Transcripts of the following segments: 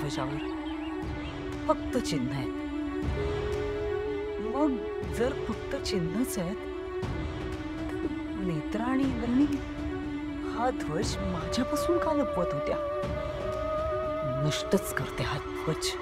ध्वजावर फक्त चिन्ह आहेत. मग जर फक्त चिन्हच आहेत तर नेत्रा आणि इंद्राणी हा ध्वज माझ्यापासून का लपवत होत्या? नष्टच करते हा ध्वज.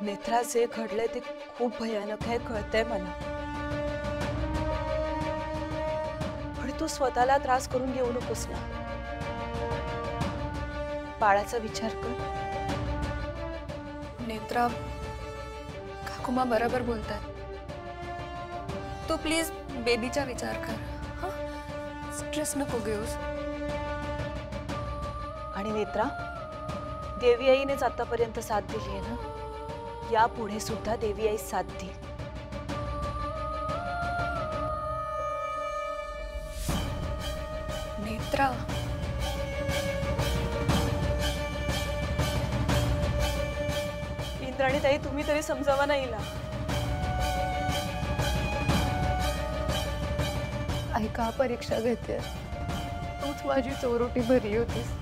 नेत्रा, जे घडले ते खूप भयानक आहे, कळतंय मला. पण तू स्वतःला त्रास करून घेऊ नकोस ना. बाळाचा विचार कर. नेत्रा, काकुमा बरोबर बोलताय. तू प्लीज बेबीचा विचार कर. हा, स्ट्रेस नको घेऊस. आणि नेत्रा, देवी आईनेच आतापर्यंत साथ दिली आहे ना, यापुढे सुद्धा देवी आई साथ देईल. नेत्रा, इंद्राणी ताई, तुम्ही तरी समजावा ना हिला. ऐका, परीक्षा घेते. तूच माझी चोरोटी भरी होतीस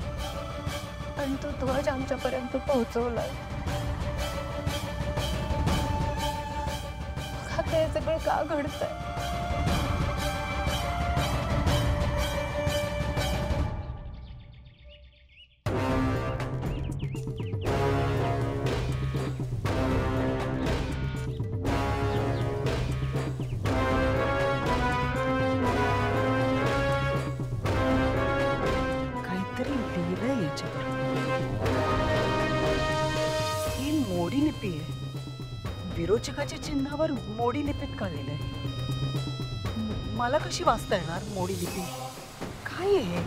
आणि तो ध्वज आमच्यापर्यंत पोहोचवलाय. आता हे सगळं का घडतंय? काहीतरी लिहिलंय याच्यावर. ही मोडी लिपी आहे. विरोचकाच्या चिन्हावर मोडी लिपीत का लिहिलंय? मला कशी वाचता येणार मोडी लिपी? काय आहे?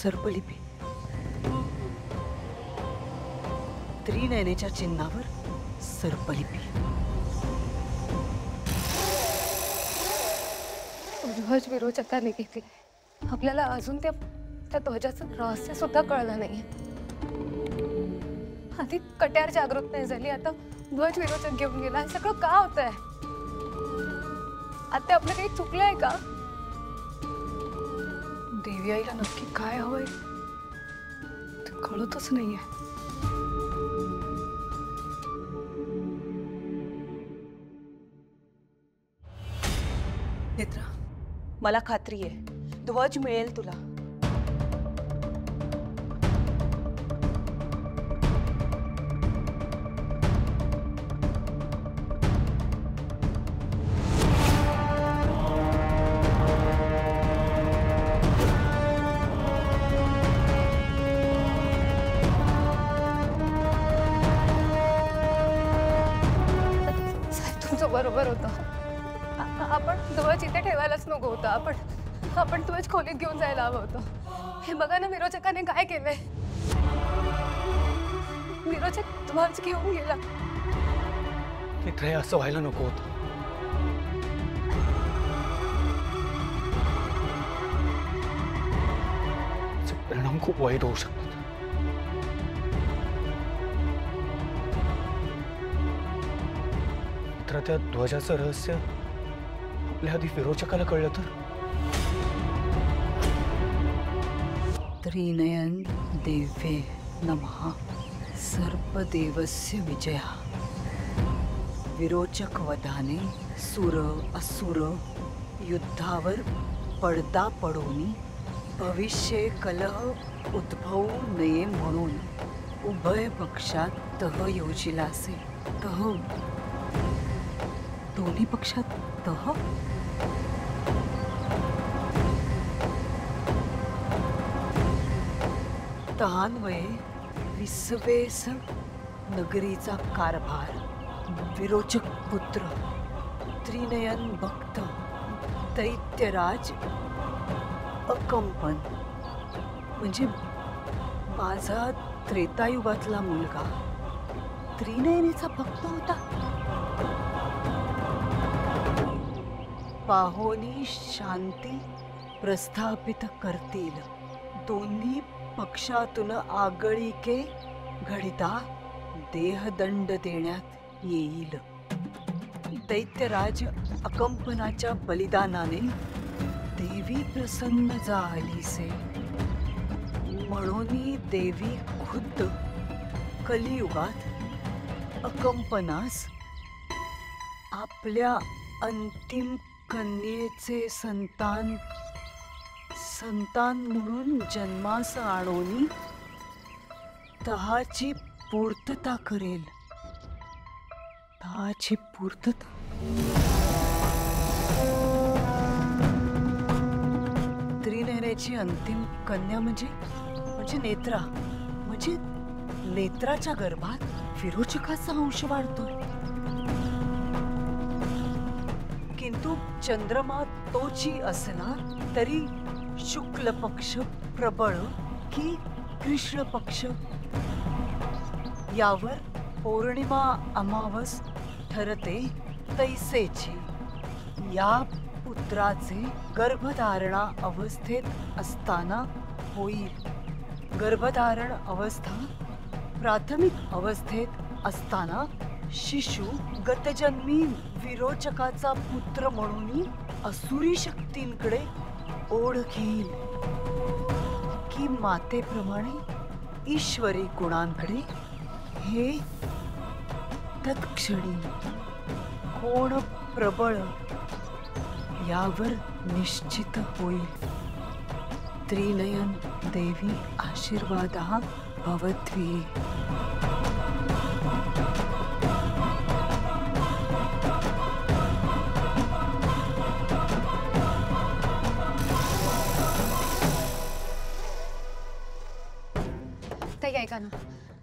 सर्पलिपी. त्रिनयनेच्या चिन्हावर सर्पलिपी. ध्वज विरोचकाने घेतलाय. आपल्याला अजून त्या ध्वजाचं रहस्य सुद्धा कळलं नाहीये. आधी कट्यार जागृत नाही झाली, आता ध्वज विरोचक घेऊन गेला. हे सगळं का होतंय? आता आपलं काही चुकलंय का? देवी आईला नक्की काय हवंय ते कळतच नाहीये. नेत्रा, मला खात्री आहे ध्वज मिळेल तुला. तुमचं बरोबर होतं. आपण ध्वज इथे ठेवायलाच नको होतं. आपण ध्वज खोलीत घेऊन जायला हवं होतं. हे बघा ना, विरोचकाने काय केलंय. विरोचक ध्वज घेऊन गेला. मित्र, असं व्हायला नको होतं. परिणाम खूप वाईट होऊ शकतात. मित्र, त्या ध्वजाचं रहस्य आपल्या आधी विरोचकाला कळलं तर? त्रिनयन देवे नमः. सर्पदेवस्य विजया. विरोचक वधाने सुर असुर युद्धावर पडदा पडोनी भविष्य कलह उद्भवू नये म्हणून उभय पक्षात तह योजिला असेल. तह, दोन्ही पक्षात तह. तहान्वये विसवेस नगरीचा कारभार, विरोचक पुत्र, त्रिनयन भक्त, दैत्यराज अकंपन म्हणजे माझा त्रेतायुगातला मुलगा त्रिनयनीचा भक्त होता. पाहोनी शांती प्रस्थापित करतील, दोन्ही पक्षातून आगळीके घडिता देहदंड देण्यात येईल. दैत्यराज अकंपनाच्या बलिदानाने देवी प्रसन्न झालीसे, म्हणून देवी खुद्द कलियुगात अकंपनास आपल्या अंतिम कन्येचे संतान म्हणून जन्मास आणून तहाची पूर्तता करेल. तहाची पूर्तता. त्रिनयनेची अंतिम कन्या म्हणजे नेत्रा. म्हणजे नेत्राच्या गर्भात विरोचकाचा अंश वाढतोय. किंतु चंद्रमा तोची असला तरी शुक्ल पक्ष प्रबळ की कृष्ण पक्ष यावर पौर्णिमा अमावस ठरते तैसेची. या पुत्राचे गर्भधारणा अवस्थेत असताना होईल. गर्भधारण अवस्था प्राथमिक अवस्थेत असताना शिशु गतजन्मी विरोचकाचा पुत्र म्हणून असुरी शक्तींकडे ओढ घेईल की मातेप्रमाणे ईश्वरी गुणांकडे. हे तत्क्षणी कोण प्रबळ यावर निश्चित होईल. त्रिनयन देवी आशीर्वादः भवद्भिः. ताई ऐका ना,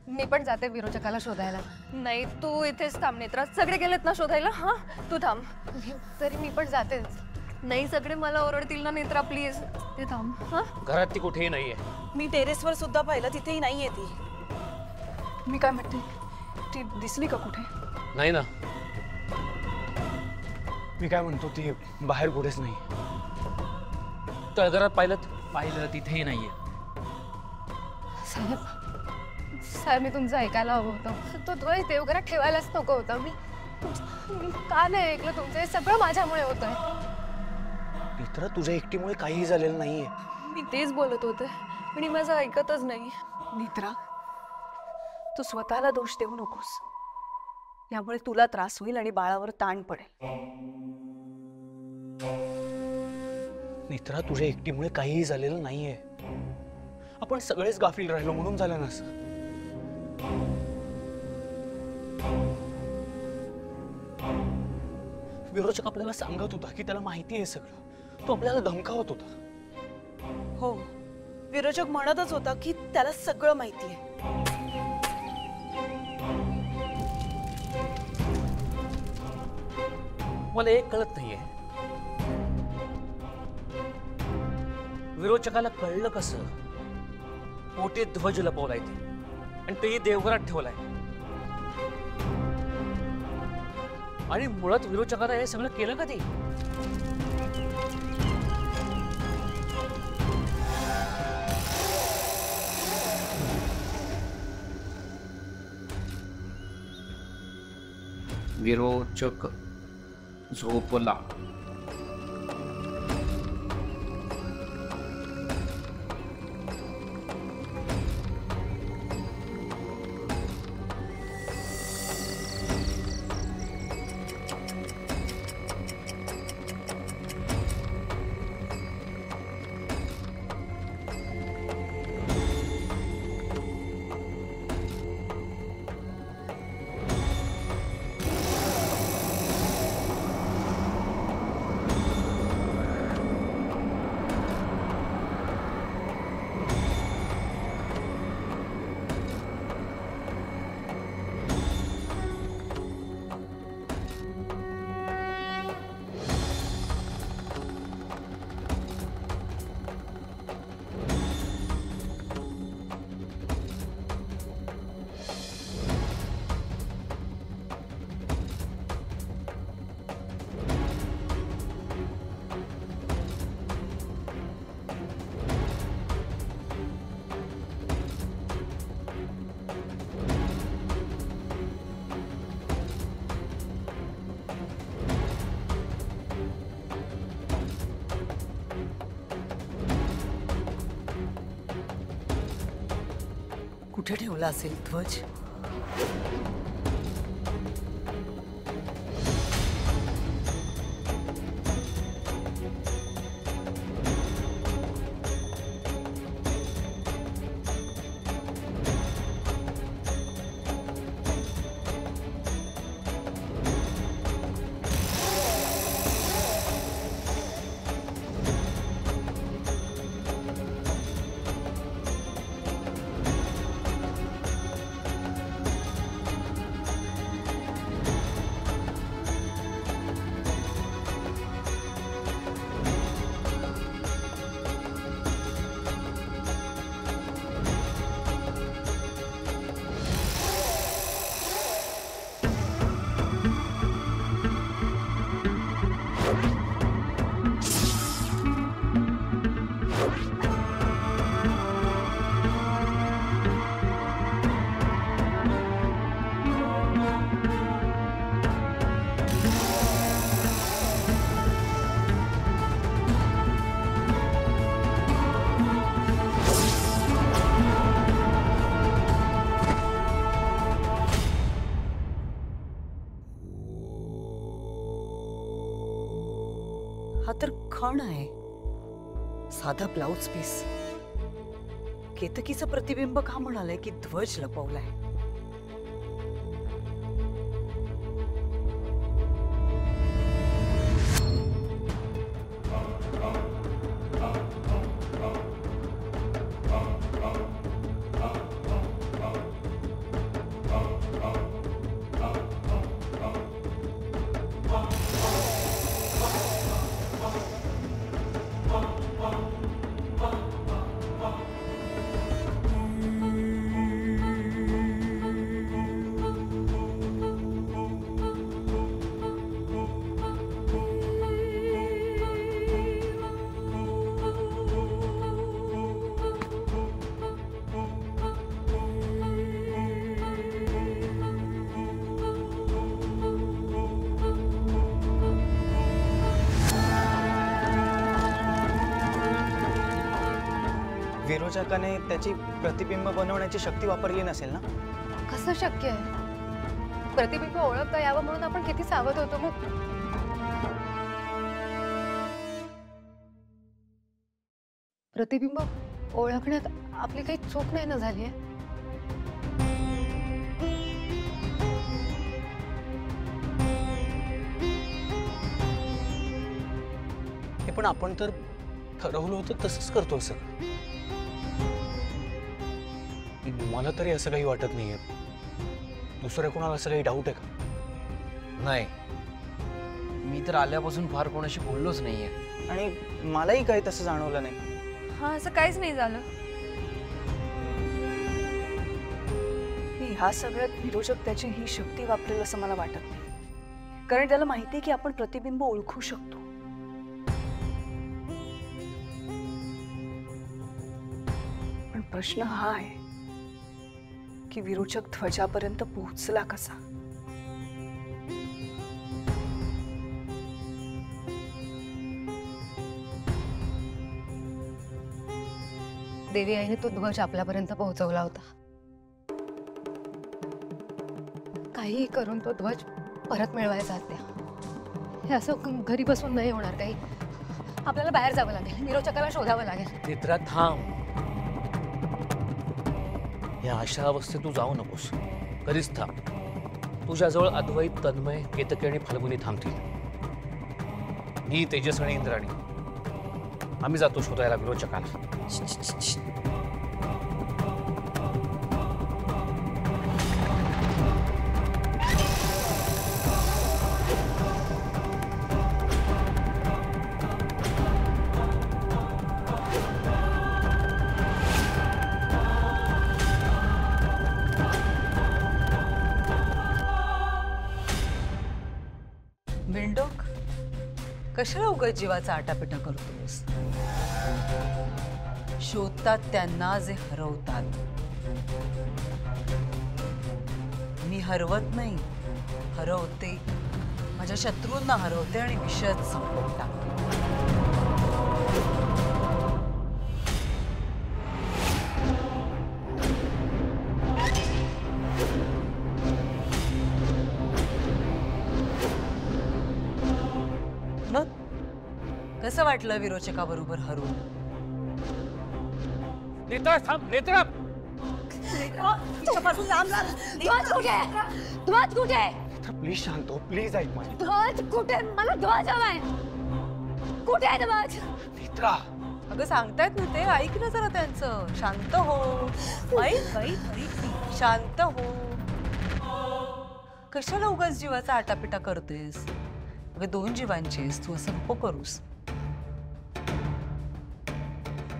मी पण जाते विरोचकाला शोधायला. नाही, तू इथेच थांब नेत्रा. सगळे गेलेत ना शोधायला? हा, तू थांब. तरी मी पण जातेच. नाही, सगळे मला ओरडतील ना नेत्रा, प्लीज. ते थांब. हा, घरात ती कुठेही नाहीये. मी टेरेसवर सुद्धा पाहिलं, तिथेही नाहीये ती. मी काय म्हणते, ती दिसली का कुठे? नाही ना. मी काय म्हणतो, ती बाहेर कुठेच नाही. तळघरात पाहिलं तिथेही नाहीये. साहेब मी तुमचं ऐकायला हवं होतं. तो ध्वज देवघरात ठेवायलाच नको होता. मी का नाही ऐकलं तुमचं? हे सगळं माझ्यामुळे होतंय. मित्र, तुझ्या एकटीमुळे काहीही झालेलं नाहीये. मी तेच बोलत होते, पण माझं ऐकतच नाही. नेत्रा, तू स्वतःला दोष देऊ नकोस. यामुळे तुला त्रास होईल आणि बाळावर ताण पडेल. मित्रा, तुझ्या एकटीमुळे काहीही झालेलं नाहीये. आपण सगळेच गाफील राहिलो म्हणून झालं ना असं. विरोचक आपल्याला सांगत होता की त्याला माहिती आहे सगळं. तो आपल्याला धमकावत होता. हो, विरोचक म्हणतच होता की त्याला सगळं माहिती आहे. मला एक कळत नाहीये, विरोचकाला कळलं कसं पोटे ध्वज लपवलाय ते, आणि तेही देवघरात ठेवलाय. आणि मुळात विरोचकाला हे सगळं केलं कधी? विरोचक झोपला. कुठे ठेवला असेल ध्वज? हा तर खण आहे, साधा ब्लाउज पीस. केतकीचं प्रतिबिंब का म्हणालंय की ध्वज लपवलाय? विरोचकाने त्याची प्रतिबिंब बनवण्याची शक्ती वापरली नसेल ना? कसं शक्य आहे? प्रतिबिंब ओळखता यावं म्हणून आपण किती सावध होतो. मग प्रतिबिंब ओळखण्यात आपली काही चूक नाही ना झाली आहे? पण आपण तर ठरवलं होतं तसंच करतो सगळं. मला तरी असं काही वाटत नाहीये. दुसऱ्या कोणाला असं काही डाऊट आहे का? नाही, मी तर आल्यापासून फार कोणाशी बोललोच नाहीये. आणि मलाही काही तसं जाणवलं नाही. हा, असं काहीच नाही झालं. ह्या सगळ्यात विरोचक त्याची ही शक्ती वापरेल असं मला वाटत नाही, कारण त्याला माहिती आहे की आपण प्रतिबिंब ओळखू शकतो. पण प्रश्न हा आहे की विरोचक ध्वजापर्यंत पोहोचला कसा? देवी आईने तो ध्वज आपल्यापर्यंत पोहोचवला होता. काहीही करून तो ध्वज परत मिळवायचा त्या. हे असं घरी बसून नाही होणार. काही आपल्याला बाहेर जावं लागेल, विरोचकाला शोधावं लागेल. नेत्रा थांब. या अशा अवस्थेत तू जाऊ नकोस. घरीच थांब. तुझ्याजवळ अद्वैत, तन्मय, केतकी आणि फाल्गुनी थांबतील. मी, तेजस आणि इंद्राणी आम्ही जातो शोधायला विरोचकाला. विंडोक, कशाला उगाच जीवाचा आटापिटा करतोस? शोधतात त्यांना जे हरवतात. मी हरवत नाही, हरवते. माझ्या शत्रूंना हरवते आणि विषयच संपवून टाकते. कसं वाटलं विरोचकाबरोबर हरून? नेत्रा थांब, नेत्रा. ध्वज कुठे? ध्वज कुठे? प्लीज शांत हो, प्लीज ऐक माझं. ध्वज कुठे? मला ध्वज हवाय. कुठे आहे ध्वज? नेत्रा, अगं सांगतायत ना ते, ऐक ना जरा त्यांचं. शांत हो, ऐक ऐक ऐक, शांत हो. कशाला उगाच जीवाचा आटापिटा करतेस? अगं 2 जीवांचीस, तू असं नको करूस.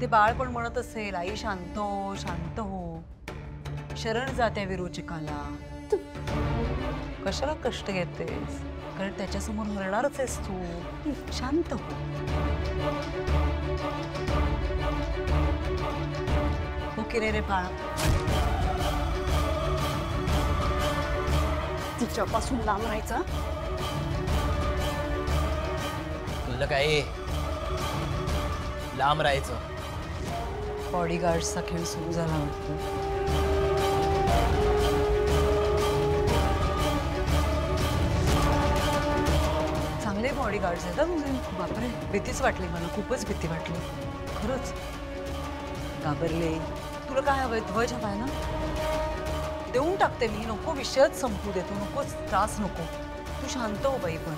ते बाळ पण म्हणत असेल, आई शांत हो, शांत हो. शरण जाते विरोचकाला. कशाला कष्ट घेतेस? कारण त्याच्यासमोर मरणारच आहेस तू. शांत हो. हो की रे बाळा? तिच्यापासून लांब राहायचं. तुला काय लांब राहायचं? बॉडीगार्ड्सचा खेळ सुरू झाला वाटतो. चांगले बॉडीगार्ड्स आहेत म्हणजे. बापरे, भीतीच वाटली मला, खूपच भीती वाटली खरंच. घाबरले. तुला काय हवंय? ध्वज हवाय ना? देऊन टाकते मी. नको विषयच संपू दे. तू नकोच, त्रास नको. तू शांत हो बाई पण.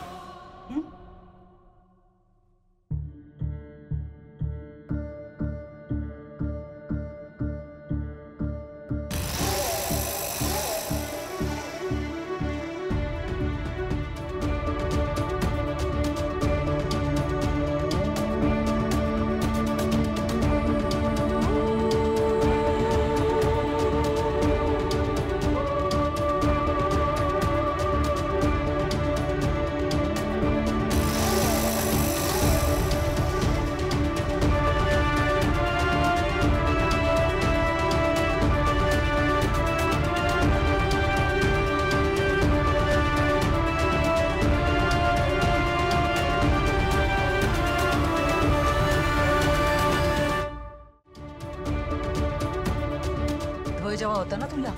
जेव्हा होता ना तुला,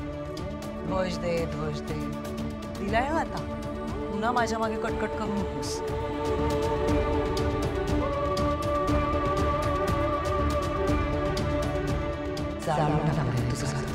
ध्वज दे ध्वज दे, दिलाय ना आता. पुन्हा माझ्या मागे कटकट करू नकोस. जाळून टाकलंय तुझं.